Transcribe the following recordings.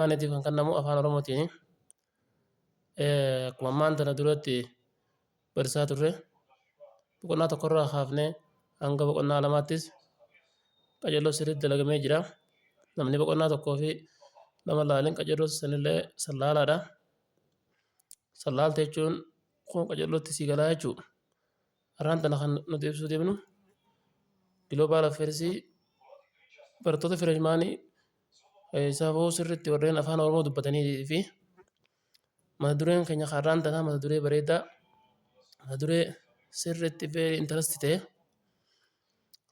أنا دي كان نمو أفان رومتيني كمان ما أنت ندرتي برسات الره بقولنا تقرأ خافني أنك بقولنا علاماتيس كجلو سريد دلقة ميجرا نمني بقولنا تقوفي لما لالين كجلو سنلة سلالة دا سلال تيجون كون كجلو تسيقلا يجو أرانتا نخن نديبسو ديبنو جلوبال أفيرسي برتوتي فرجماني سافو سرت ورين أفان ورمو دبتني في مهدورين كنيا خاران تنا مهدوري بريدا مهدوري سرت في انترستي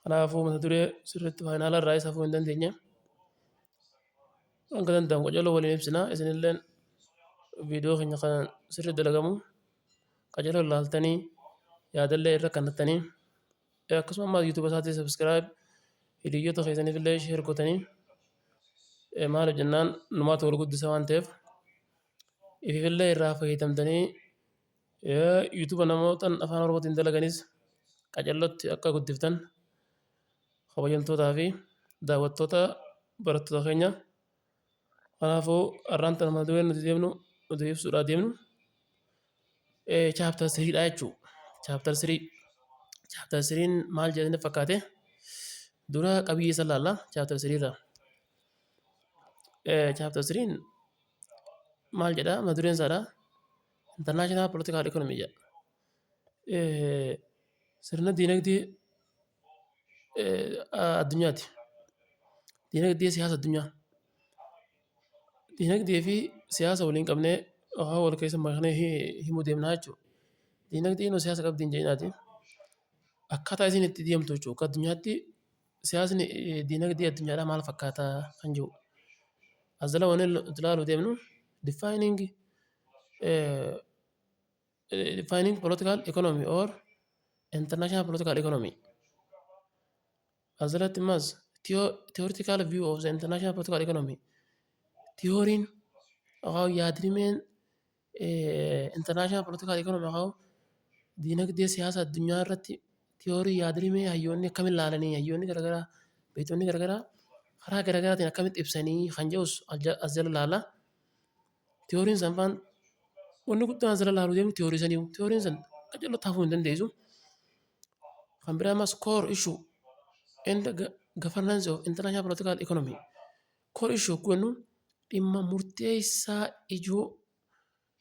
kanaafuu mata duree sirriitti faayinaala irraa isa hafuu hin dandeenye. Akka danda'amu qajeeloo waliin ibsina isinillee viidiyoo keenya kan sirrii dalagamu qajeeloo ilaaltanii yaadallee irra kannattanii akkasuma ammaa yuutuuba isaatii sabiskiraayib hiriyoota keessaniifillee sheer gootanii maaliif jennaan numaatu wal guddisa waan ta'eef ififillee irraa fayyadamtanii yuutuuba namootaan afaan oromootiin dalaganis qajeelootti akka guddiftan kabajamtootaa fi daawwattoota barattoota keenya kanaafuu har'aan tana mata dureen nuti deemnu nuti ibsuudhaa deemnu chaaptar 3dha jechuudha. Chaaptar 3 maal jedhanii fakkaate dura qabiyyee isa laalla chaaptar 3 irraa. Chaaptar 3 maal jedha mata dureen isaadha international political economy jedha. Sirna diinagdee addunyaati. Diinagdee siyaasa addunyaa. Diinagdee fi siyaasa waliin qabnee haa wal keessa maknee himuu deemnaa jechuudha. Diinagdeen siyaasa qabdiin jeenaati. Akkaataa isin itti deemtu jechuudha. Akka addunyaatti siyaasni diinagdee addunyaadhaa maal fakkaata kan jiru. As jala waan ilaaluu deemnu defining political economy or international political economy. As jalatti immas theoretical view of the international political economy. Theorin أو يادريمين international political economy أو دينك سياسة الدنيا رتي theory يادريمين هيوني كمل لالني هيوني كرجرا بيتوني كرجرا خرا كرجرا تنا كمل إبساني خنجوس أزل لالا theory زمان ونو كنت أزل لالو ديم theory سنيو theory زن كجلو تفهم دنديزو خمبرا ما score issue and governance of international political economy core issue كونو dhimma murteessaa ijoo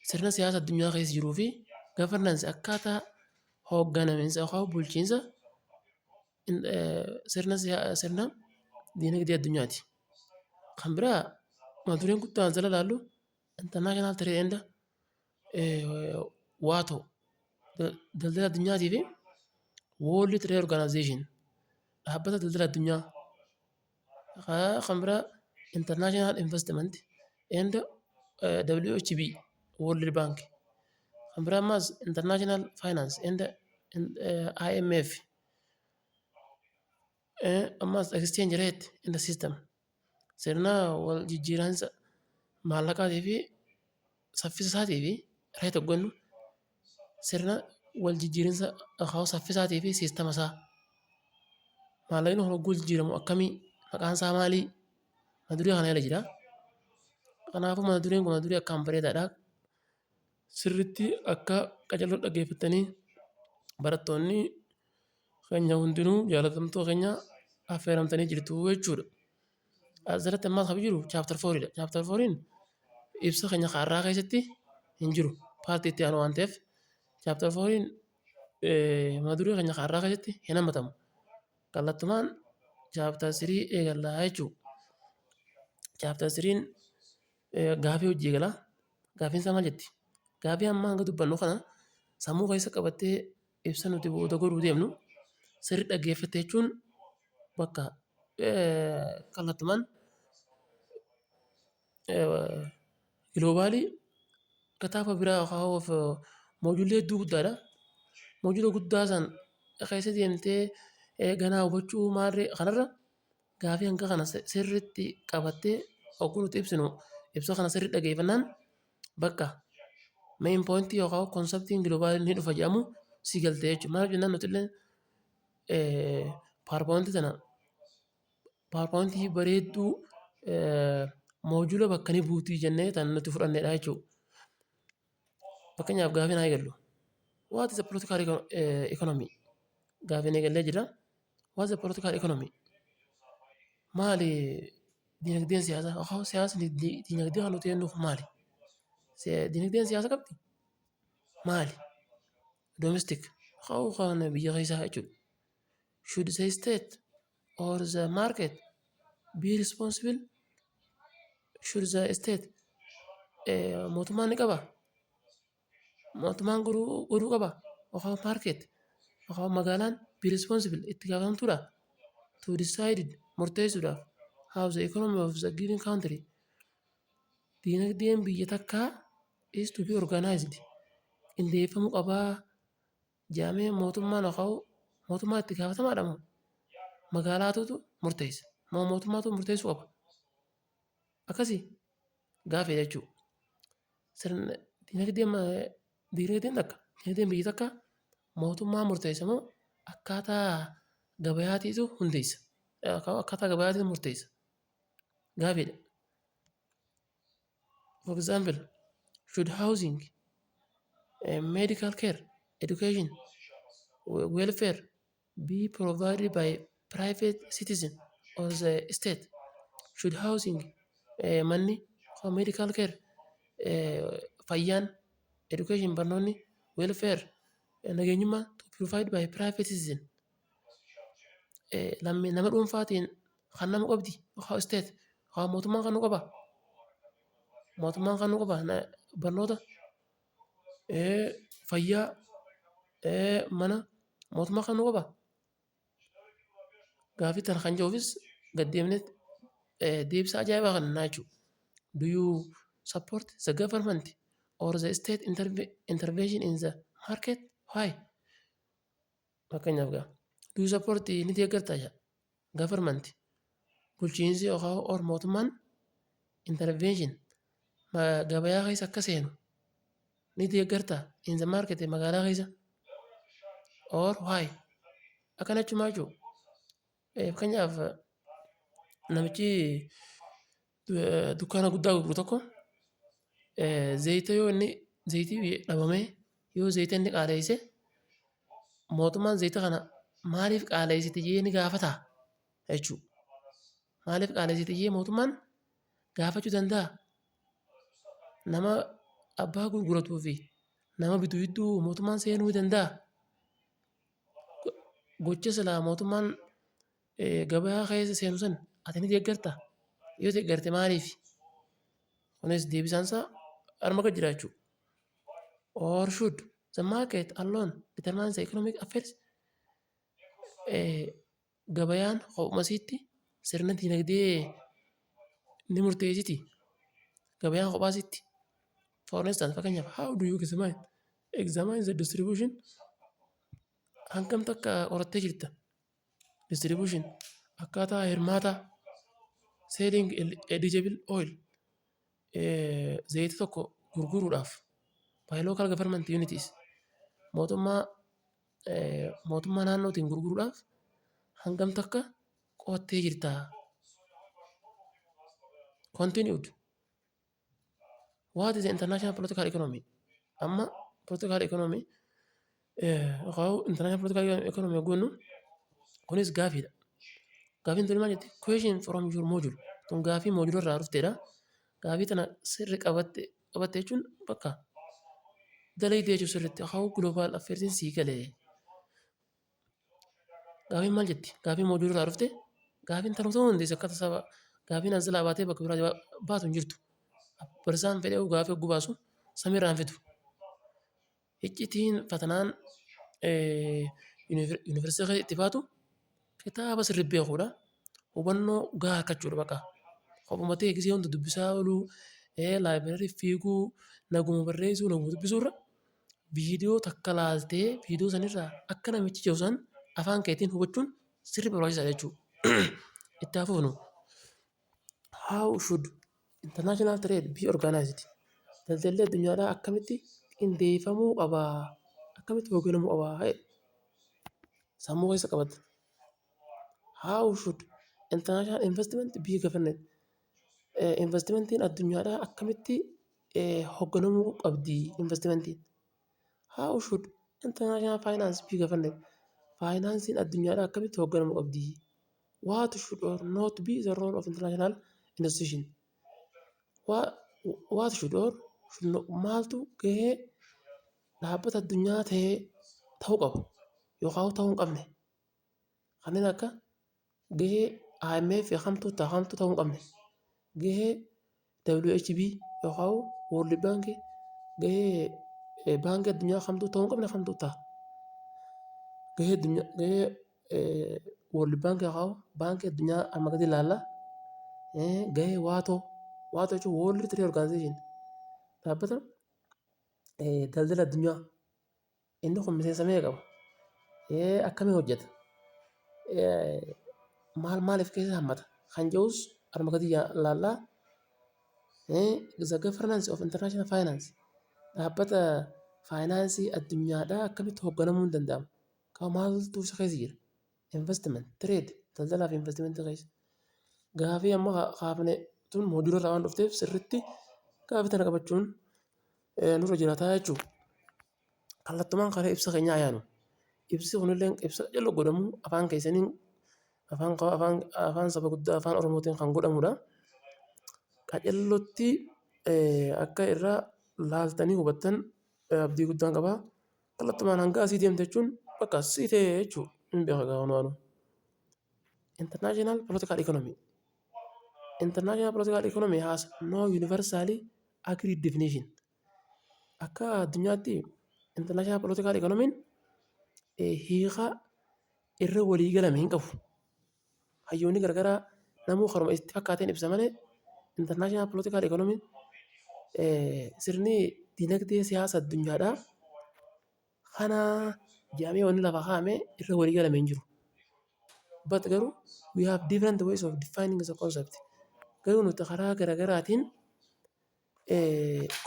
sirna siyaasa addunyaa keessa jiruu fi governance akkaataa hoogganaminsa yookaan bulchiinsa sirna diinagdee addunyaati. Kan biraa mata dureen guddaan jala laallu international trade and waato daldala addunyaatii fi world trade organization dhaabbata daldala addunyaa. Kan biraa international investment and WHB World Bank Ambramas international finance and IMF amas exchange rate in the system sirna wal jijjiiransa maallaqaatii fi saffisaatii fi reeta gonnu sirna wal jijjiiransa haa saffisaatii fi sistema isaa maallaqni hogguu jijjiiramu akkamii maqaan isaa maalii mata duree kana jala jira. Kanaafuu mata dureen kun mata duree akkaan bareedaadha. Sirriitti akka qajeeloo dhaggeeffatanii barattoonni keenya hundinuu jaalatamtoota keenya affeeramtanii jirtu jechuudha. Asirratti ammas kan jiru chaaptar 4dha. Chaaptar 4 ibsa keenya har'aa keessatti hin jiru. Paartii itti aanu waan ta'eef chaaptar 4 mata duree keenya har'aa keessatti hin hammatamu. Kallattumaan chaaptar 3 eegallaa jechuudha. Chaaptar 3 gaafii hojii eegala. Gaafiin isaa maal jetti? Gaafii amma hanga dubbannu kana sammuu keessa qabattee ibsa nuti booda godhuu deemnu sirri dhaggeeffattee jechuun bakka kallattumaan giloobaalii kitaaba biraa yookaan moojuulee hedduu guddaadha. Moojuulee guddaa san keessa deemtee ganaa hubachuu maarree kanarra gaafii hanga kana sirriitti qabattee ogguu nuti ibsinu ibsa kana sirri dhaggeeffannaan bakka main point yookaan konseptiin giloobaalii ni dhufa jedhamu si galtee jechuudha. Maaliif jennaan nuti illee paarpoontii tana paarpoontii bareedduu moojula bakkanii buutii jennee tan nuti fudhannedha jechuudha. Fakkeenyaaf gaafii naa eegallu. What is the political economy? Gaafii eegallee jira. What is the political economy? Maali dinagdeen siyaasaa? Siyaasni dinagdee kan nuti jennuuf maali? Dinagdeen siyaasa qabdi? Maali? Domestic. How kan biyya keessaa jechuudha. Should the state or the market be responsible? Should the state mootummaan ni qaba? Mootummaan godhuu qaba? Yookaan market yookaan magaalaan be responsible itti gaafatamtuudha to decide murteessuudhaaf how the economy of the given country dinagdeen biyya takkaa is to be organized qindeeffamuu qabaa jaamee mootummaan yookaan mootummaa itti gaafatamaadha moo magaalaatutu murteessa moo mootummaatu murteessuu qaba akkasii gaafii jechuudha. Sirna dinagdeen takka dinagdeen biyya takkaa mootummaa murteessa moo akkaataa gabayaatiitu hundeessa akkaataa gabayaatiitu murteessa gaafiidha. For example, should housing, medical care, education, welfare be provided by private citizen or the state? Should housing, money, or medical care, fayyaan, education barnoonni, welfare, nageenyummaa to provide by private citizen? Nama dhuunfaatiin kan nama qabdi yookaan state yookaan mootummaan kan nu qaba. Mootummaan kan nu qaba barnoota fayyaa mana mootummaa kan nu qaba. Gaafii tan kan jiruufis gaddeemnee deebisaa ajaa'ibaa kan naa jechuudha. Do you support the government or the state intervention in the market? Why? Fakkeenyaaf gaa. Do you support ni deeggartaa government bulchiinsi yookaan or mootummaan intervention gabayaa keessa akka seenu ni deeggartaa in the market magaalaa keessa or why? Akkana jechuun jechuudha. Fakkeenyaaf namichi dukkaana guddaa gurguru tokko zayita yoo inni zayitii dhabamee yoo zayita inni qaaleesse mootummaan zayita kana maaliif qaaleessite jee ni gaafata jechuudha. Maaliif qaaleessite jee mootummaan gaafachuu danda'a. Nama abbaa gurguratuu fi nama bitu gidduu mootummaan seenuu danda'a. Gocha silaa mootummaan gabayaa keessa seenu san ati ni deeggartaa? Yoo deeggarte maaliif? Kunis deebisaan isaa harma gad jira jechuudha. Or should the market alone determine the economic affairs? Gabayaan qophumasiitti sirna dinagdee ni murteessiti. Gabayaan qophaasitti. For instance, fakkeenyaaf how do you examine the distribution? Hangam takka qorattee jirta? Distribution akkaataa hirmaata selling eligible oil zayita tokko gurguruudhaaf by local government unities mootummaa naannootiin gurguruudhaaf hangam takka qorattee jirta? Continued. What is the international political economy? Amma political economy international political economy goonu kunis gaafiidha. Gaafiin tuni maal jetti? Question from your module. Tun gaafii moodula irraa dhuftedha. Gaafii tana sirri qabatte jechuun bakka dalagdee jechuun sirriitti how global affairs sii galee. Gaafiin maal jetti? Gaafii moodula irraa dhufte gaafiin tan osoo hundeessa akka tasaa gaafiin as jalaa baatee bakka biraa baatu hin jirtu. Barsaan fedhee gaafii hogguu baasu samiirraan fidu. Iccitiin fatanaan yuunivarsiitii itti baatu kitaaba sirrii beekuudha. Hubannoo gahaa argachuudha bakka. Kophumatee gisee hundi dubbisaa ooluu, laayibireerii fiiguu, naguma barreessuu, naguma dubbisuurra viidiyoo takka laaltee viidiyoo sanirraa akka namichi jiru san afaan keetiin hubachuun sirrii barbaachisaa jechuudha. Itti hafuufnu. How should international trade be organized? Daldalli addunyaadhaa akkamitti qindeeffamuu qabaa? Akkamitti hogganamuu qabaa? Sammuu keessa qabata. How should international investment be governed? investimentiin addunyaadhaa akkamitti hoogganamuu qabdi investimentiin? How should international finance be governed? Faayinaansiin addunyaadhaa akkamitti hoogganamuu qabdi? What should or not be the role of international institution? What should or should not maaltu gahee dhaabbata addunyaa ta'uu qaba yookaan ta'uu hin qabne? Kanneen akka gahee IMF hamtuu ta'uu hin qabne, gahee WHB yookaan World Bank, gahee baankii addunyaa hamtuu ta'uu hin qabne hamtuu ta'a. Gahee World Bank yookaan baankii addunyaa amma gadi ilaalla. Gahee WATO jechuun World Trade Organization dhaabbata daldala addunyaa inni kun miseensa meeqa qaba? Akkamiin hojjeta? Maaliif keessa hammata? Kan jedhus amma gadi ilaallaa. The governance of international finance dhaabbata faayinaansii addunyaadhaa akkamitti hoogganamuu hin danda'amu? Kan maaltu isa keessa jira? Investment, trade, daldalaa fi investimentii keessa. Gaafii amma kaafne tun moodula irraa waan dhufteef sirriitti gaafii tana qabachuun nurra jiraataa jechuudha. Kallattumaan karaa ibsa keenyaa ayaanu. Ibsi kunillee ibsa jaloo godhamu afaan keessaniin afaan saba guddaa afaan Oromootiin kan godhamudha. Qajeellotti akka irraa laaltanii hubattan abdii guddaan qabaa. Kallattumaan hanga asii deemte jechuun bakka asii ta'e jechuudha. Hin beekaa gaafanu. International political economy. International political economy has no universally agreed definition. Akka addunyaatti international political economy hiika irra walii galame hin qabu. Hayyoonni garagaraa namuu haruma itti fakkaateen ibsa malee international political economy sirni dinagdee siyaasa addunyaadhaa kana jedhamee wanni lafa kaa'ame irra walii galame hin jiru. But garuu we have different ways of defining the concept. Garuu nuti karaa garagaraatiin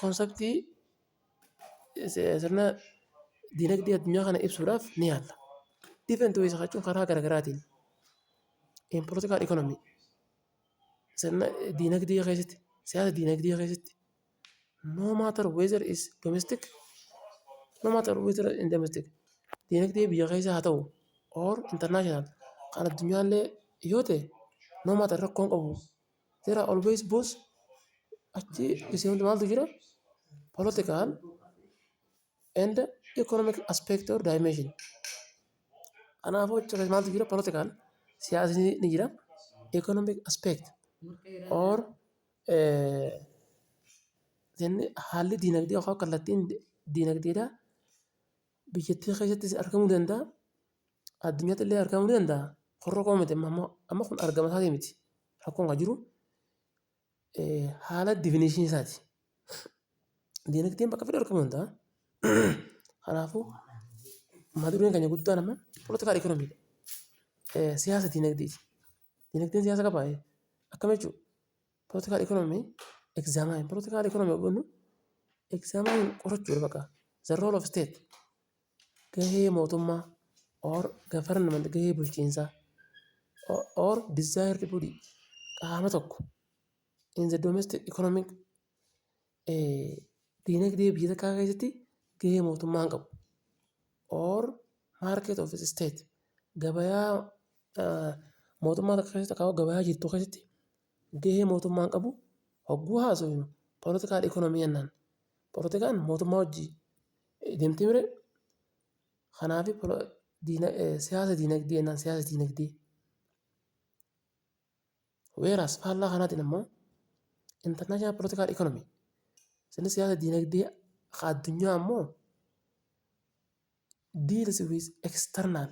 konseptii sirna dinagdee addunyaa kana ibsuudhaaf ni yaalla. Different ways jechuun karaa garagaraatiin. In political economy sirna dinagdee keessatti siyaasa dinagdee keessatti no matter whether is domestic dinagdee biyya keessa haa ta'u or international kan addunyaallee yoo ta'e no matter rakkoon qabu there are always both achi isin maaltu jira political and economic aspect or dimension. Kanaafuu jechuudha maaltu jira political siyaasni ni jira economic aspect or haalli dinagdee yookaan kallattiin dinagdeedhaa biyyattii keessatti argamuu danda'a. Addunyaatti illee argamuu ni danda'a. Qorra qoomate amma kun argama isaati miti. Rakkoon kan jiru haala definition isaati. Dinagdeen bakka fedhe argamuu danda'a. Kanaafuu mata dureen keenya guddaan amma political economy siyaasa dinagdeeti. Dinagdeen siyaasa qaba akkam jechuudha. Political economy examine political economy jennu examine qorachuudha bakka the role of state gahee mootummaa or government gahee bulchiinsaa or desired body qaama tokko in the domestic economic dinagdee biyya takkaa keessatti gahee mootummaan qabu or market of the state gabayaa mootummaa takka keessatti akka gabayaa jirtu keessatti gahee mootummaan qabu hogguu haasofnu political economy jennaan. Politikaan mootummaa wajjin deemtee mire kanaaf siyaasa dinagdee jennaan siyaasa dinagdee. Whereas faallaa kanaatiin immoo international political economy sirni siyaasa dinagdee addunyaa immoo deals with external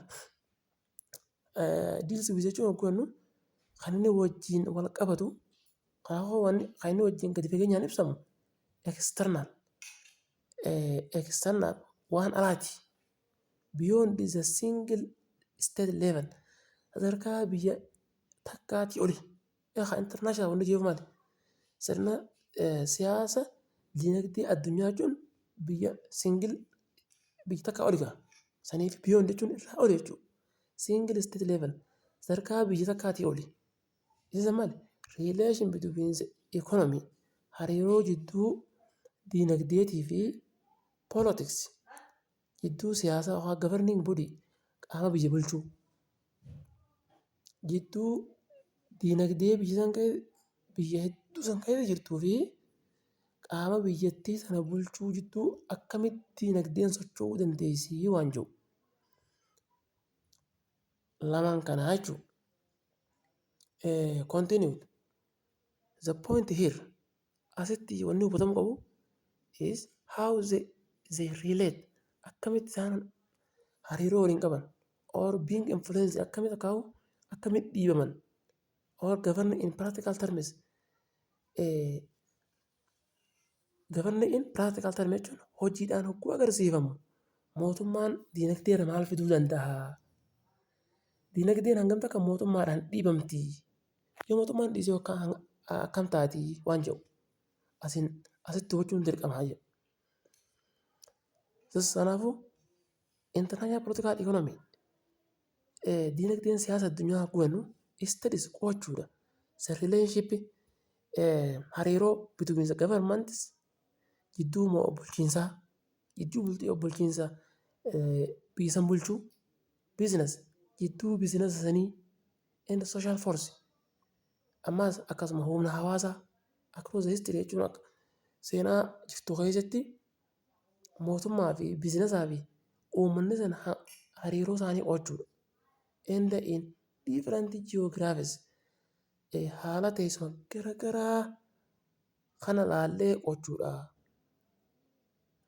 deals with jechuun hoggannu kan inni wajjin wal qabatu kanaafuu kan inni wajjin gadi fageenyaan ibsamu external waan alaati beyond the single state level sadarkaa biyya takkaatii oli international wanti jeefu maali sirna siyaasa dinagdee addunyaa jechuun biyya single biyya takkaa oli gaa saniif beyond jechuun irraa oli jechuudha. Single state level sadarkaa biyya takkaatii oli isa maali relation between the economy hariiroo jidduu diinagdeetii fi politics jidduu siyaasaa yookaan governing body qaama biyya bulchuu jidduu diinagdee biyya hedduu san keessa jirtuu fi qaama biyyattii sana bulchuu jidduu akkamitti diinagdeen socho'uu dandeessii waan jiru. Lamaan kana jechuudha. Continued. The point here asitti wanni hubatamuu qabu is how they relate akkamitti isaan hariiroo waliin qaban or being influenced akkamitti akaa'u akkamitti dhiibaman or governing in practical terms governing in practical terms jechuun hojiidhaan hogguu agarsiifamu mootummaan diinagdeera maal fiduu danda'a. Diinagdeen hangam takka mootummaadhaan dhiibamti yoo mootummaan dhiisee akkam taati waan jedhu asitti hubachuun dirqama jedhu. Kanaafuu international political economy diinagdeen siyaasa addunyaa gubannu studies qo'achuudha. The relationship hariiroo between the governments jidduu bulchiinsaa jidduu bulchiinsa biyya bulchuu business jidduu business sanii and social force ammas akkasuma humna hawaasaa across the history jechuun seenaa jirtu keessatti mootummaa fi biizinesaa fi uummanni sana hariiroo isaanii qo'achuudha. And in different geographies haala teessuma garaagaraa kana laallee qo'achuudha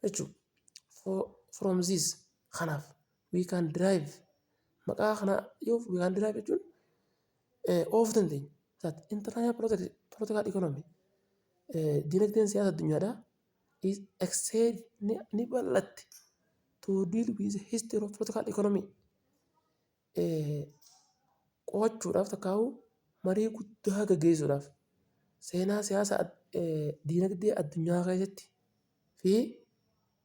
jechuudha. From this kanaaf we can derive maqaa kana yoo we can derive jechuun of dandeenya. That international political economy diinagdeen siyaasa addunyaadhaa is extend ni bal'atti to deal with the history of political economy qo'achuudhaaf takkaa'u marii guddaa gaggeessuudhaaf seenaa siyaasa diinagdee addunyaa keessatti fi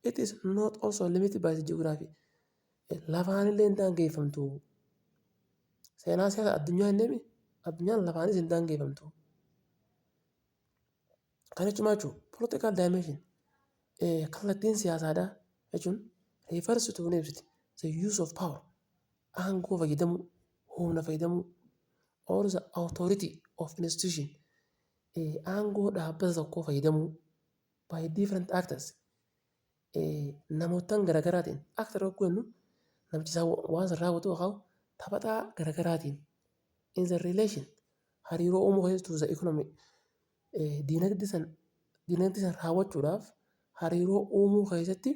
it is not also limited by the geography lafaan illee hin daangeffamtu seenaa siyaasa addunyaa hin deemi addunyaan lafaanis hin daangeffamtu kan jechuun maal jechuudha political dimension kallattiin siyaasaadhaa jechuun refers to the use of power aangoo fayyadamuu humna fayyadamuu or the authority of institution aangoo dhaabbata tokkoo fayyadamuu by different actors namootaan garaagaraatiin actor jennu namichi waan san raawwatu yookaan taphataa garaagaraatiin in the relation hariiroo uumuu keessattuu the economy diinagdee san raawwachuudhaaf hariiroo uumuu keessatti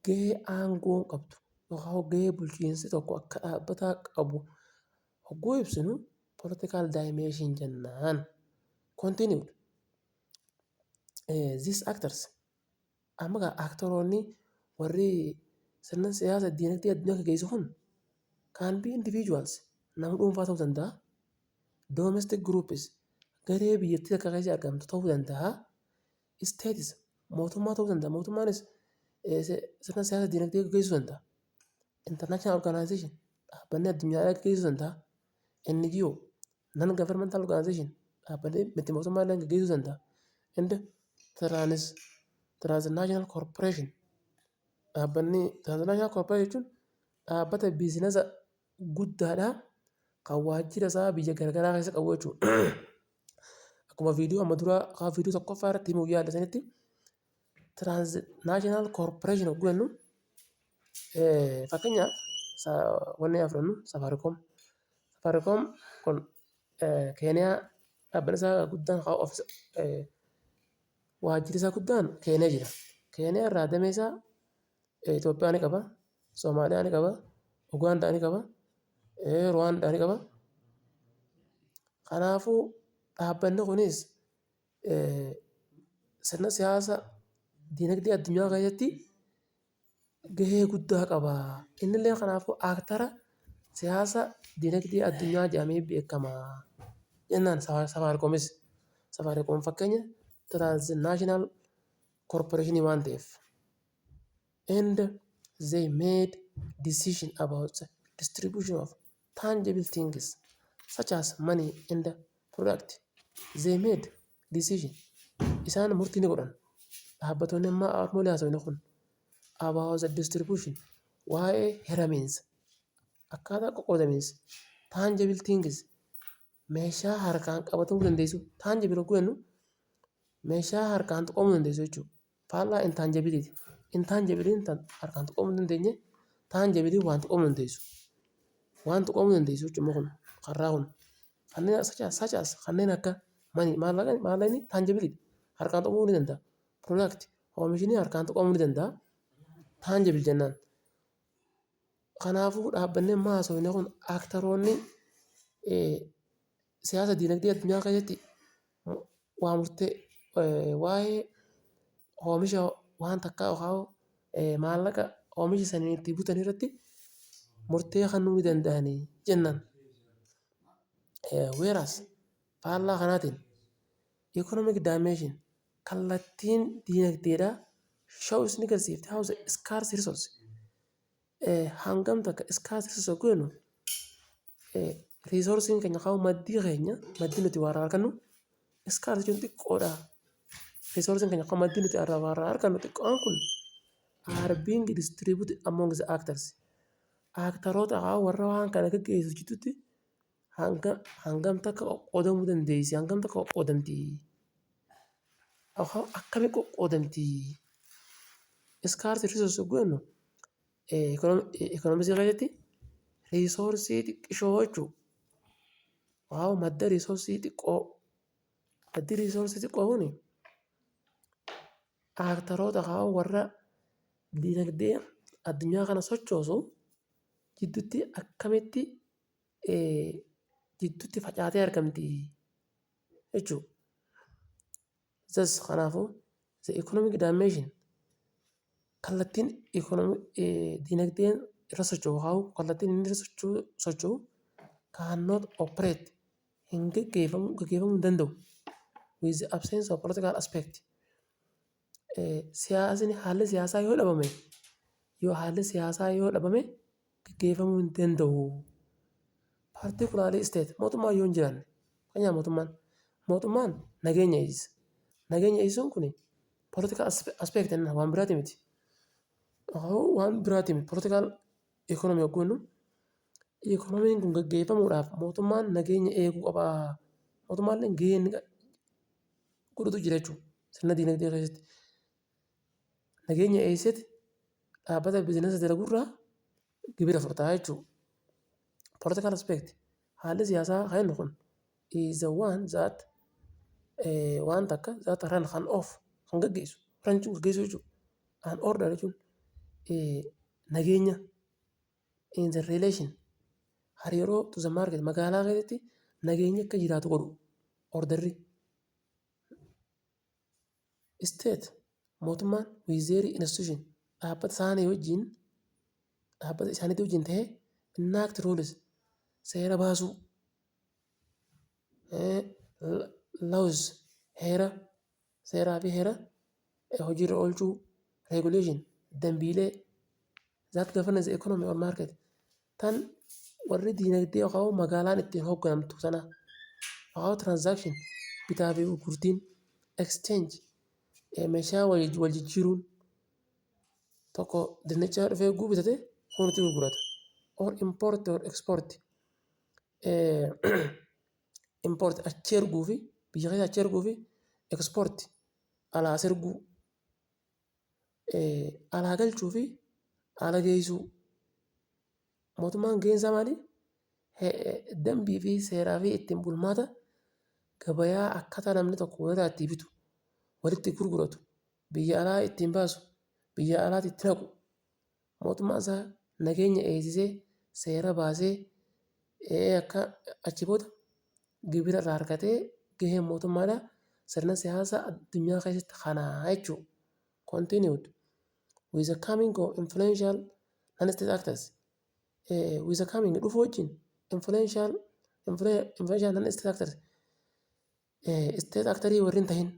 gahee aangoo qabdu yookaan gahee bulchiinsi tokko akka dhaabbataa qabu hogguu ibsinu political dimension jennaan. Continued. These actors amma aktoroonni warri sirna siyaasa diinagdee addunyaa gaggeessu kun can be individuals nama dhuunfaa ta'uu danda'a. Domestic groups garee biyyattii akka keessa argamtu ta'uu danda'a. States mootummaa ta'uu danda'a. Mootummaanis sirna siyaasa diinagdee gaggeessuu danda'a. International organization dhaabbanni addunyaa gaggeessuu danda'a. NGO non governmental organization dhaabbanni miti mootummaa illee gaggeessuu danda'a. And transnational corporation dhaabbanni transnational corporation jechuun dhaabbata biizinasa guddaadhaa kan waajjira isaa biyya garaagaraa keessa qabu jechuudha. Akkuma viidiyoo amma duraa kan viidiyoo tokkoffaa irratti himuu yaada sanitti transnational corporation hogguu jennu fakkeenyaaf wanni afrannu Safaricom kun Keeniyaa dhaabbanni isaa guddaan waajjirri isaa guddaan Keeniyaa jira. Keeniyaa irraa damee isaa Itoophiyaa ni qaba, Soomaaliyaa ni qaba, Ugaandaa ni qaba, Ruwaandaa ni qaba. Kanaafuu dhaabbanni kunis sirna siyaasa diinagdee addunyaa keessatti gahee guddaa qaba. Inni illee kanaafuu aktara siyaasa diinagdee addunyaa jedhamee beekama jennaan. Safaariikoom fakkeenya transnational corporation waan ta'eef. And they made decision about the distribution of tangible things such as money and product. They made decision isaan murtii ni godhan. Dhaabbattoonni amma harmoolee haasofne kun about the distribution waa'ee hiramiinsa akkaataa qoqqoodamiinsa tangible things meeshaa harkaan qabatamuu dandeessu tangible yogguu jennu meeshaa harkaan tuqamuu dandeessu jechuudha. Faallaa intangibility intangibiliin tan harkaan tuqamuu hin dandeenye tangibilii waan tuqamuu dandeessu waan tuqamuu dandeessu jechuudha kun karraa kun kanneen sachaas kanneen akka maallaqni tangibility harkaan tuqamuu ni danda'a. Product oomishni harkaan tuqamuu ni danda'a tangible jennaan. Kanaafuu dhaabbanni amma haasofne kun aktoroonni siyaasa dinagdee addunyaa keessatti waa murtee waa'ee oomisha waan takkaa yookaan maallaqa oomisha sanii itti butan irratti murtee kennuu ni danda'anii jennaan. Whereas faallaa kanaatiin economic dimension kallattiin dinagdeedhaa shows ni agarsiifti how the scarce resource hangam takka scarce resource yogguu jennu resoursiin keenya yookaan maddii keenya maddii nuti waa irraa argannu scarce jechuun xiqqoodha. Resoursiin keenya yookaan maddii nuti irraa argannu xiqqoon kun are being distributed among the actors. Aktaroota warra waan kana gaggeessu jidduutti hangam takka qoqqoodamuu dandeessi hangam takka qoqqoodamti akkami qoqqoodamti. Scarce resource yogguu jennu ikoonomisii keessatti reesoorsii xiqqishoo jechuudha. Waaw madda reesoorsii xiqqoo maddi reesoorsii xiqqoo kuni aktaroota warra dinagdee addunyaa kana sochoosu jidduutti akkamitti jidduutti facaatee argamti jechuudha. Thus kanaafuu the economic dimension kallattiin dinagdeen irra socho'u haa kallattiin inni irra socho'u cannot operate hin gaggeeffamuu hin danda'u with the absence of political aspect. Siyaasni haalli siyaasaa yoo dhabame gaggeeffamuu hin danda'u. Particularly state mootummaan yoo hin jiraanne fakkeenyaaf mootummaan nageenya eegsisa. Nageenya eegsisuun kun political aspect waan biraati miti. Waan biraati miti political economy yogguu jennu economiin kun gaggeeffamuudhaaf mootummaan nageenya eeguu qaba. Mootummaallee gahee inni godhatu jira jechuudha sirna dinagdee keessatti. Nageenya eegsisee dhaabbata biizinasii dalagurraa gibira fudhata jechuudha. Political aspect haalli siyaasaa kan jennu kun is the one that waan takka that run kan off kan gaggeessu ranchuun gaggeessu jechuudha. An order jechuun nageenya in the relation hariiroo to the market magaalaa keessatti nageenya akka jiraatu godhu orderri. State mootummaan with their institution dhaabbata isaaniitii wajjin ta'ee enact rules seera baasuu laws seeraa fi heera hojiirra oolchuu regulation dambiilee that govern the economy or market tan warri dinagdee yookaan magaalaan ittiin hoogganamtu sana yookaan transaction bitaa fi gurgurtiin exchange meeshaa wal jijjiiruun tokko dinnichaa dhufee bitate kunitti gurgurata or import or export import achi erguu fi biyya keessa achi erguu fi export alaa erguu alaa galchuu fi ala geessuu. Mootummaan gaheen isaa maali? Dambii fi seeraa fi ittiin bulmaata gabayaa akkaataa namni tokko walirraa itti bitu walitti gurguratu biyya alaa ittiin baasu biyya alaatti itti naqu mootummaan isaa nageenya eegsisee seera baasee akka achi booda gibira irraa argatee gaheen mootummaadhaa sirna siyaasaa addunyaa keessatti kanaa jechuudha. Continued with the coming of influential non-state actors with the coming dhufu wajjin influential non-state actors state actorii warri hin tahin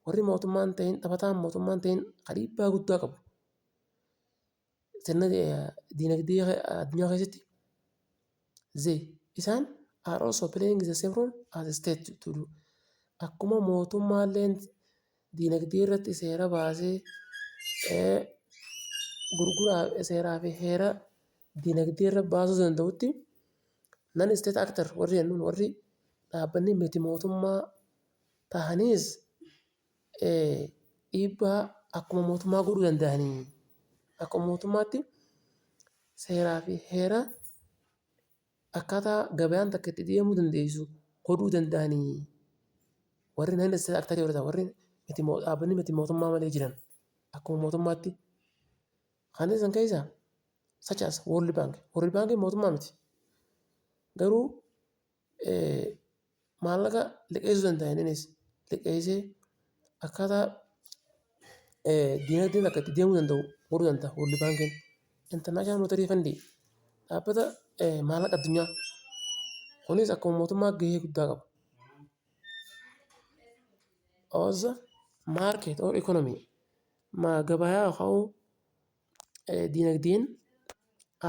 warri mootummaan tahin taphataan mootummaan tahin dhiibbaa guddaa qabu sirna dinagdee addunyaa keessatti isaan are also playing the same role as a state to do akkuma mootummaalleen diinagdee irratti seera baasee gurguraa seeraa fi heera diinagdee irra baasuu danda'utti nan isteet aktar warri jennuun warri dhaabbanni miti mootummaa ta'aniis dhiibbaa akkuma mootummaa godhuu danda'anii akkuma mootummaatti seeraa fi heera akkaataa gabaan takka itti deemuu dandeessu godhuu danda'anii warri nan isteet aktarii warri ta'an warri dhaabbanni miti mootummaa malee jiran akkuma mootummaatti kan isaan keessaa sachaas World Bank mootummaa miti garuu maallaqa liqeessuu danda'an innis liqeessee akkaataa diinagdeen akka itti deemuu danda'u godhuu danda'a World Bankiin. International Monetary Fund dhaabbata maallaqa addunyaa kunis akkuma mootummaa gahee guddaa qaba. Also market or economy gabayaa yookaan diinagdeen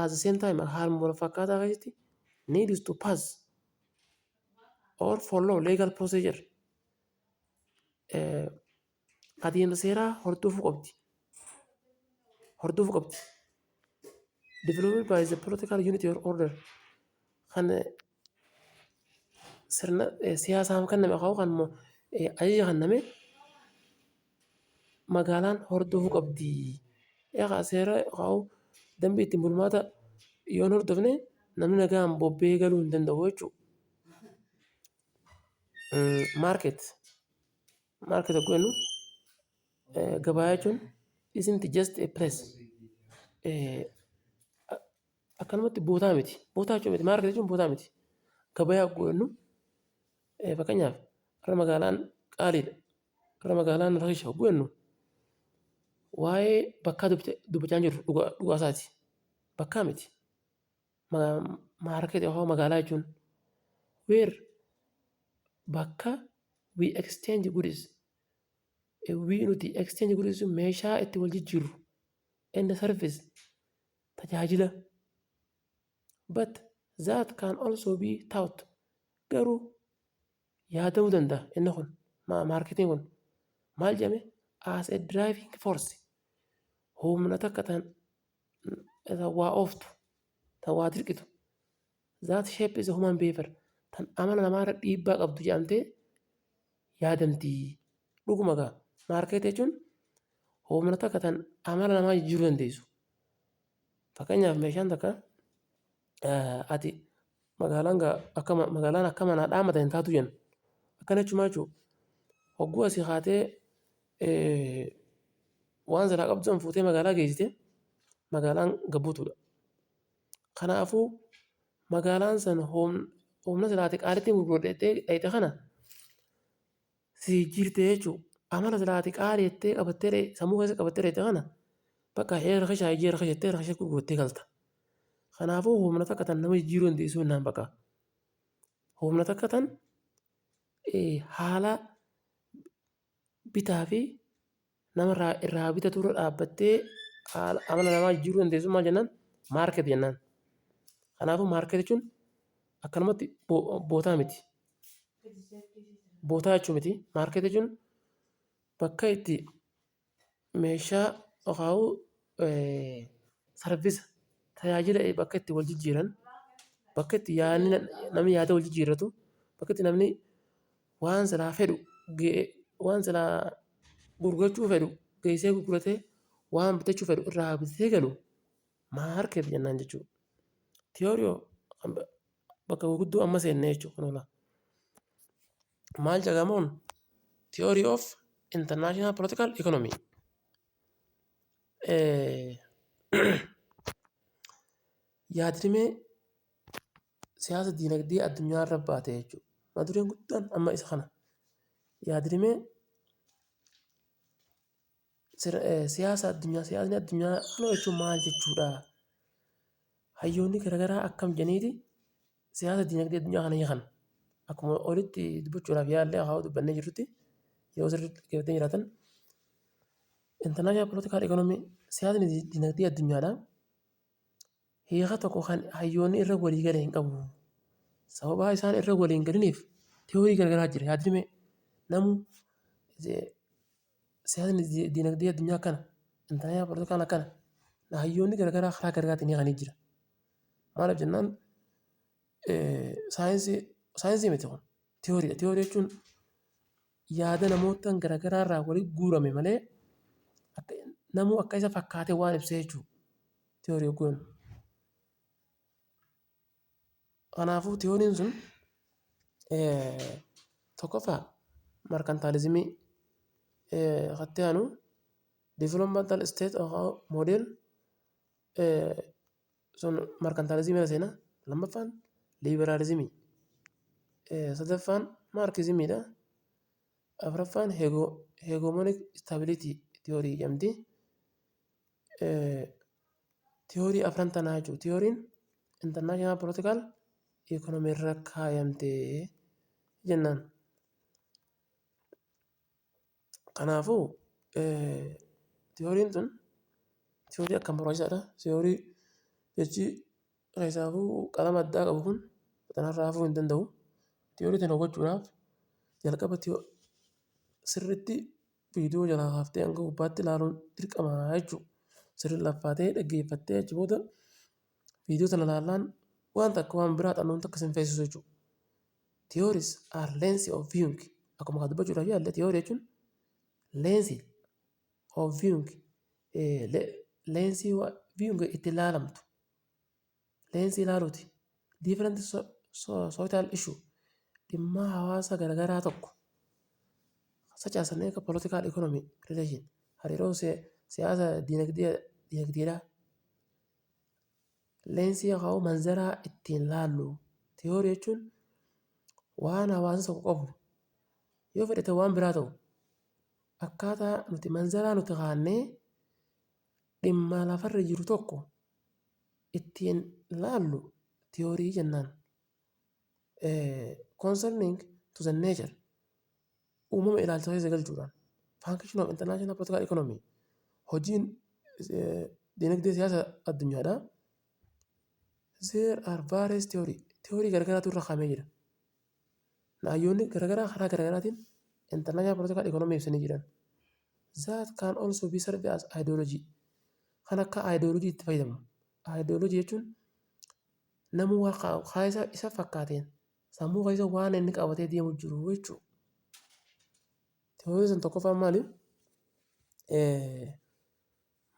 at the same time haaluma wal fakkaataa keessatti needs to pass or follow legal procedure adeemsa seeraa hordofuu qabdi. Developed by the political unity or order kan sirna siyaasaan kan nama qabu kan ajaja kan name magaalaan hordofuu qabdi. Egaa seera qabu dambii ittiin bulmaata yoon hordofne namni nagaan bobbee galuu hin danda'u jechuudha. Market akkuma jennu gabaa jechuun isn't just a place. Akkanumatti bootaa miti. Bootaa jechuun miti. Market jechuun bootaa miti. Gabaa akkuma jennu fakkeenyaaf irra magaalaan qaaliidha. Irra magaalaan rakisha akkuma jennu waa'ee bakkaa dubbachaa jirru dhugaa isaati. Bakkaa miti. Market yookaan magaalaa jechuun where bakka we exchange goods. We nuti exchange goods meeshaa itti wal jijjiirru and service tajaajila. But that can also be taught. Garuu yaadamuu danda'a inni kun marketing kun maal jedhame as a driving force humna takka tan waa ooftu tan waa dirqitu that shape is a human behavior tan amala namaarra dhiibbaa qabdu jedhamtee yaadamti. Dhuguma gaa market jechuun humna takka tan amala namaa jijjiiruu dandeessu. Fakkeenyaaf meeshaan takka ati magaalaan akka manaa dhaamata hin taatu jennu akkana jechuun jechuudha. Hogguu asii haatee waan silaa qabdu san fuutee magaalaa geessite magaalaan gabbuutudha. Kanaafuu magaalaan san humna silaate qaalittiin gurguradhee dhayite kana si jijjiirte jechuudha. Amala silaate qaalii jettee qabattee sammuu keessa qabattee dhayite kana bakka heera rakishaa ijjee rakisha jettee rakisha gurgurattee galta. Kanaafuu humna takka tan nama jijjiiruu dandeessu innaan bakka. Humna takka tan haala bitaa fi nama irraa bitatu irra dhaabbattee amala namaa jijjiiruu dandeessu maal jennaan market jennaan. Kanaafuu market jechuun akkanumatti bootaa miti. Bootaa jechuun miti. Market jechuun bakka itti meeshaa yookaan sarvisa tajaajila bakka itti wal jijjiiran bakka itti namni yaada wal jijjiirratu bakka itti namni waan silaa fedhu waan silaa gurgurachuu fedhu geessee gurguratee waan bitachuu fedhu irraa bitatee galu market jennaan jechuudha. Tiyoorii bakka gurguddoo amma seennee jechuudha. Maal jedhamuun theory of international political economy. Yaadrimee siyaasa diinagdee addunyaa irra baate jechuudha. Mata dureen guddaan amma isa kana. Yaadrimee siyaasni addunyaa kana jechuun maal jechuudha? Hayyoonni garaagaraa akkam jeniiti siyaasa diinagdee addunyaa kana yakan. Akkuma olitti dubbachuudhaaf yaallee haa dubbannee jirrutti yoo sirriitti qabatanii jiraatan international political economy siyaasni diinagdee addunyaadhaa hiika tokko kan hayyoonni irra walii galee hin qabu. Sababa isaan irra walii hin galiniif tiyoorii garaagaraa jira yaadrimee. namu siyaasni dinagdee addunyaa kana intanaa politikaala kana hayyoonni garagaraa karaa garagaatiin kan jira. Maaliif jennaan saayinsii miti kun tiyooriidha. Tiyoorii jechuun yaada namoota garagaraa irraa walitti guurame malee namuu akka isa fakkaatee waan ibsee jechuudha. Tiyoorii goonu. Kanaafuu tiyooriin sun tokkoffaa markantaalizimii kan aanu developmental state model sun markantaalizimii seena. Lammaffaan liberaalizimii. Sadaffaan maarkizimiidha. Afuraffaan hegemonic stability theory jedhamti. Tiyoorii afran tanaa jechuudha. Tiyooriin international political economy irra kaayamtee jennaan. Kanaafuu tiyooriin tun tiyoorii akkam barbaachisaadha. Tiyoorii jechi keessaafuu qalama addaa qabu kun tanarraa hafuu hin danda'u. Tiyoorii tana hubachuudhaaf jalqaba sirriitti viidiyoo jalaa kaaftee hanga gubbaatti ilaaluun dirqama jechuudha. Sirrii laffaatee dhaggeeffattee achi booda viidiyoo sana ilaallaan waan takka waan biraa xannoon takka sin feesisu jechuudha. Theories are lens of viewing. Akkuma kan dubbachuudhaaf yaalle tiyoorii jechuun lensii of viewing. Lensii viewing itti ilaalamtu. Lensii ilaaluuti. Different social issue. Dhimma hawaasa garagaraa tokko. Such as political economy relation. Hariiroo siyaasa dinagdeedhaa. Leensii haa manzaraa ittiin laallu. Tiyoorii jechuun waan hawaasa tokko qabu yoo fedhate waan biraa ta'u akkaataa nuti manzaraa nuti kaannee dhimma lafarra jiru tokko ittiin laallu tiyoorii jennaan. Concerning to the nature uumama ilaalcha keessa galchuudhaan function of international political economy hojiin dinagdee siyaasa addunyaadhaa. There are various theory garagaraatu irra kaa'amee jira. Hayyoonni garagaraa karaa garagaraatiin international political economy ibsanii jiran. That can also be served as ideology. Kan akka ideology itti fayyadamu. Ideology jechuun namuu waa isa fakkaateen sammuu keessa waan inni qabatee deemu jiru jechuudha. Tiyoorii sun tokkoffaan maali?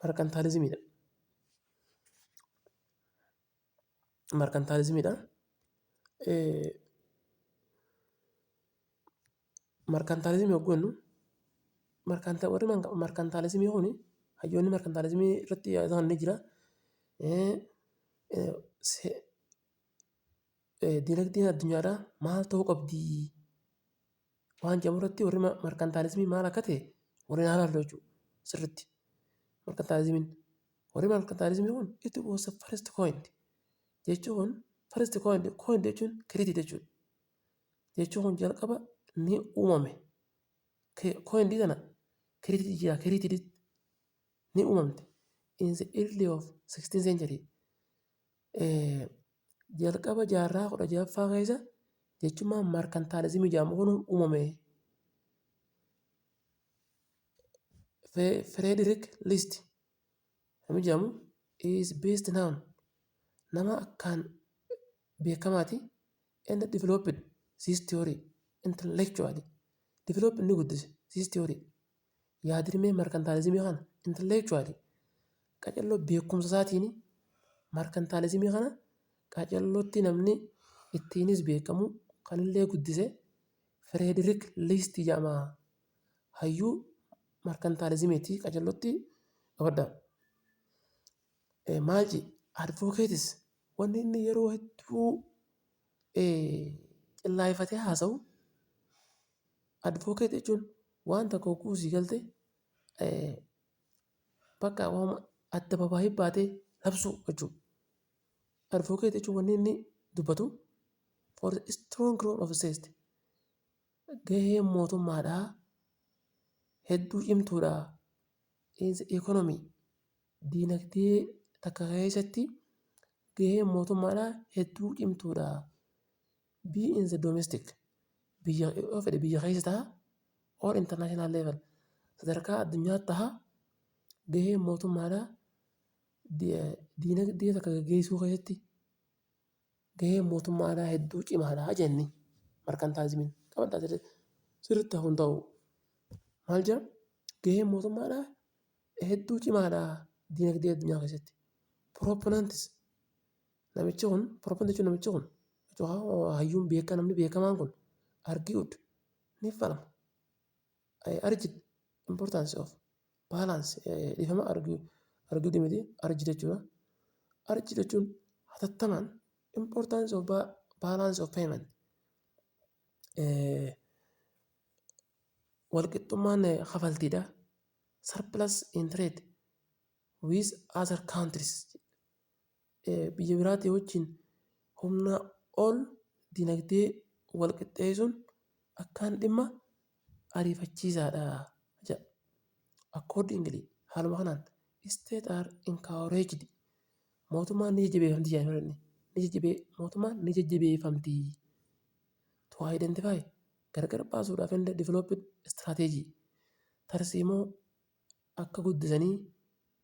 Markantaalizimiidha. Markantaalizimiidha. Markantaalizimii hoggannu warri markantaalizimii kuni hayyoonni markantaalizimii irratti yaadan ni jira. Dinagdeen addunyaadhaa maal ta'uu qabdi waan jedhamu irratti warri markantaalizimii maal akka ta'e warri ilaallu jechuudha. Sirriitti markantaalizimiin warri markantaalizimii kun it was the first coined jechuun first coined jechuun credit jechuudha. Jechuun jalqaba ni uumame. Coined kana credit ni uumamte in the early of 16th century. Jalqaba jaarraa 16ffaa keessa jechuun markantaalizimii jedhamu kun uumame. Frederick List namni jedhamu is based now nama akkaan beekamaati and developed this theory intellectually. Developed ni guddise this theory. Yaadrimee markantaalizimii kana intellectually qacalloo beekumsa isaatiin markantaalizimii kana qacallootti namni ittiinis beekamu kanillee guddise Frederick List jedhama. Hayyuu markantaalizimiitti qacallootti qabadda. Maalji advocates wanni inni yeroo hedduu qillaafatee haasa'u advocate jechuun waan tokko kuusii galte bakka waan adda babaayee baatee labsu jechuudha. Advocate jechuun wanni inni dubbatu for the strong role of state gahee mootummaadhaa hedduu cimtuudha. In the economy dinagdee takka keessatti gahee mootummaadhaa hedduu cimtuudha. Be in the domestic biyya keessa ta'a all international level sadarkaa addunyaatti taha gahee mootummaadhaa diinagdee takka gaggeessuu keessatti gahee mootummaadhaa hedduu cimaadhaa jenni markantaalizimiin qabadhaa sirriitti hundaa'u maal jedha gahee mootummaadhaa hedduu cimaadhaa diinagdee addunyaa keessatti proponentis namichi kun proponent jechuun namichi kun hayyuun beekaa namni beekamaan kun argued ni falma arjid importance of balance dhifama argued miti arjid jechuudha arjid jechuun hatattamaan importance of balance of payment walqixxummaan kafaltiidha surplus in trade with other countries biyya biraatii wajjin humna ol dinagdee walqixxeessuun akkaan dhimma ariifachiisaadha jedha. Accordingly haaluma kanaan state are encouraged mootummaan ni jajjabeeffamti jedhanii mootummaan ni jajjabeeffamti to identify gargar baasuudhaaf inda developed strategy tarsiimoo akka guddisanii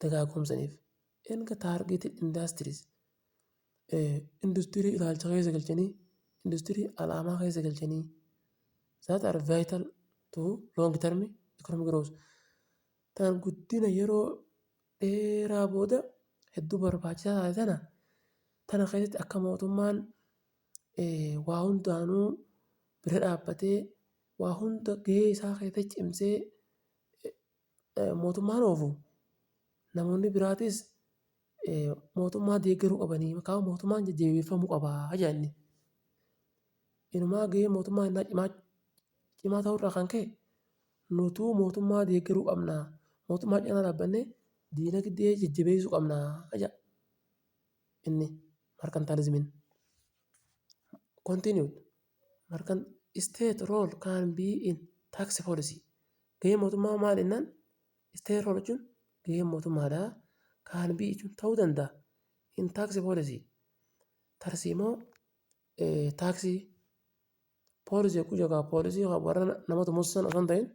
dagaagomsaniif enga targeted industries industirii ilaalcha keessa galchanii industirii alaamaa keessa galchanii that are vital to long term economic growth tan guddina yeroo dheeraa booda hedduu barbaachisaa taate tana keessatti akka mootummaan waa hundaanuu bira dhaabbatee waa hunda gahee isaa keessatti cimsee mootummaan oofu namoonni biraatis mootummaa deeggaruu qabanii maqaa mootummaan jajjabeeffamuu qabaa jedhani. Inumaa gahee mootummaa innaa cimaa ta'urraa kan ka'e nutuu mootummaa deeggaruu qabnaa mootummaa cinaa dhaabbannee diinagdee jajjabeessuu qabnaa jedha inni mercantilismiin. Continued state role can be in tax policy gahee mootummaa maal jennaan state role jechuun gahee mootummaadhaa kan be jechuun ta'uu danda'a in tax policy tarsiimoo taaksii poolisii jechuun jagaa poolisii warra namoota muusan osoo hin ta'in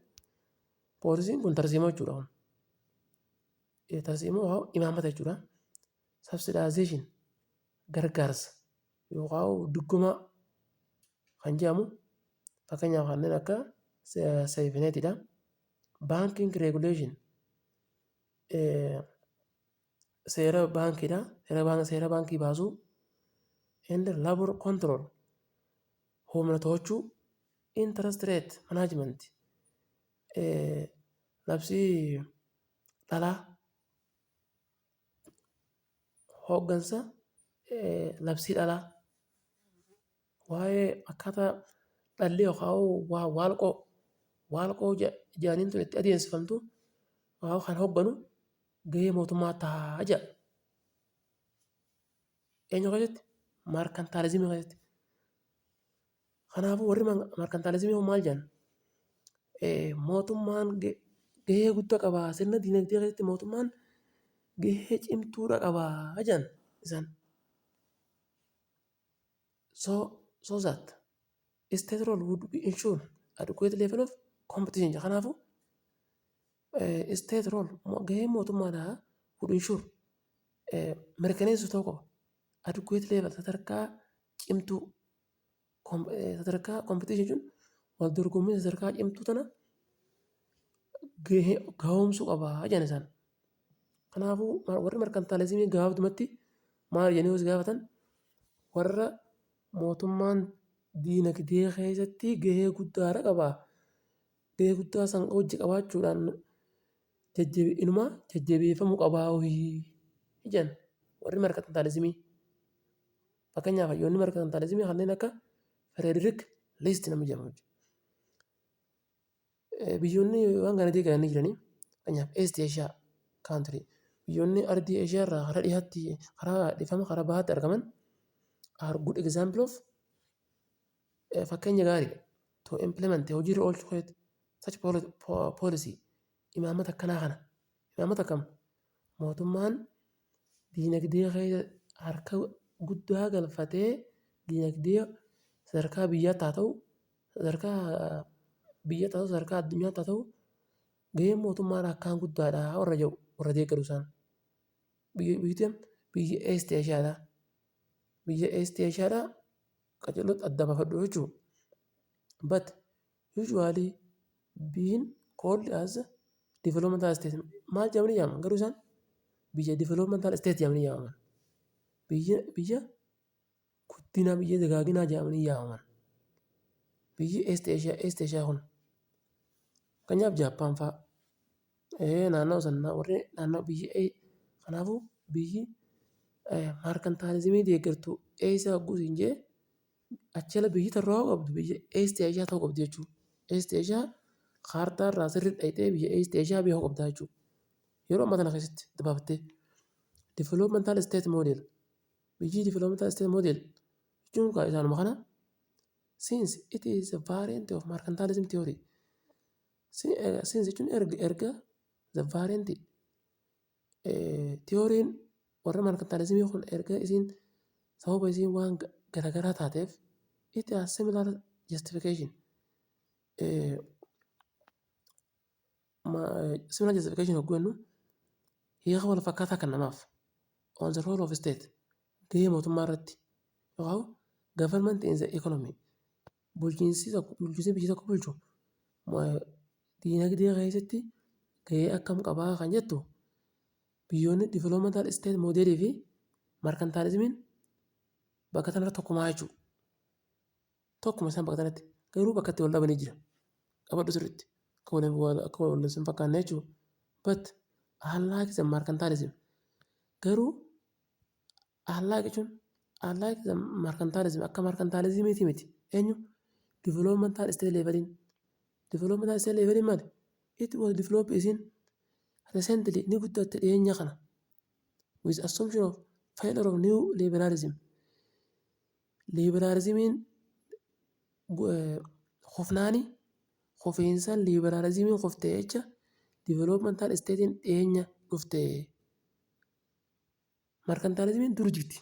poolisiin kun tarsiimoo jechuudha. Tarsiimoo imaammata jechuudha. Subsidization gargaarsa yookaan dugguma kan jedhamu fakkeenyaaf kanneen akka seefineetidha. Banking regulation seera baankiidha. Seera baankii baasuu and labor control humna to'achuu interest rate management labsii dhalaa hooggansa labsii dhalaa waa'ee akkaataa dhalli yookaan waalqoo jaaniin tun itti adeemsifamtu kan hoogganu gahee mootummaa ta'a jedha. Eenyu keessatti mercantilismii keessatti. Kanaafuu warri mercantilismii maal jedhan mootummaan gahee guddaa qaba sirna diinagdee keessatti mootummaan gahee cimtuudha qaba jedhan isaan. So that state role would be ensure adequate level of competition. Kanaafuu state role gahee mootummaadhaa would ensure mirkaneessu ta'uu qaba. Adequate level sadarkaa cimtuu sadarkaa competition jechuun wal dorgommii sadarkaa cimtuu tana gahoomsuu qaba jedhan isaan. Kanaafuu warri mercantilismii gabaabdumatti maal jedhanii yoo gaafatan warra mootummaan diinagdee keessatti gahee guddaadha qaba. Gahee guddaa san hojii qabaachuudhaan inumaa jajjabeeffamuu qabaa jedhan warri mercantilismii. Fakkeenyaaf hayyoonni mercantilismii kanneen akka Frederick List nama jedhamu. Biyyoonni waan kanatti eegalanii jiranii fakkeenyaaf East Asia country biyyoonni ardii Asia irraa karaa dhiyaatti karaa dhifama karaa bahaatti argaman are good example of fakkeenya gaarii to implement hojiirra oolchuu keessatti such policy imaammata akkanaa kana imaammata kam mootummaan diinagdee keessa harka guddaa galfatee diinagdee sadarkaa biyyaatti haa ta'u sadarkaa biyya ta'uu sadarkaa addunyaatti haa ta'u gaheen mootummaan akkaan guddaadha warra jedhu warra deeggaru isaan. Biyya East Asiyaadha. Biyya East Asiyaadha qajeelota adda baafadhu jechuudha. But usually being called as developmental state maal jedhamanii yaamaman garuu isaan biyya developmental state jedhamanii yaamaman. Biyya guddina biyya dagaaginaa jedhamanii yaamaman. Biyyi East Asiyaa kun fakkeenyaaf Jaappaan fa'aa naannoo sana warri naannoo biyya kanaafuu biyyi maarkantaalizimii deeggartu eessa guutiin jee achila biyyi tarraa qabdu biyya East Asiyaa ta'uu qabdi jechuudha. East Asiyaa kaartaa irraa sirriitti dhayitee biyya East Asiyaa beekuu qabda jechuudha. Yeroo amma kana keessatti dabaabattee developmental state model biyyi developmental state model jechuun kaa isaanuma kana since it is a variant of mercantilism theory since jechuun erga the variant theory'n warra mercantilismii kun erga isiin sababa isiin waan garagaraa taateef it has similar justification hoggannu hiika wal fakkaataa kan namaaf on the role of state gahee mootummaa irratti yookaan government in the economy bulchiinsi biyya tokko bulchu diinagdee keessatti gahee akkam qabaa kan jettu biyyoonni developmental state modelii fi mercantilismiin bakka tanarra tokkumaa jechuudha. Tokkuma isaan bakka tanatti garuu bakka itti wal dhabanii jira. Qabadhu sirriitti akka waliin sin fakkaanne jechuudha. But unlike the mercantilism garuu unlike jechuun unlike the mercantilism akka mercantilismiiti miti eenyu developmental state levelin developmental state levelin maali it was developed isin recently ni guddatte dhiyeenya kana with assumption of failure of new liberalism liberalismiin hofnaani hofiinsan liberalismiin qoftee jecha developmental statein dhiyeenya dhuftee mercantilismiin dur jirti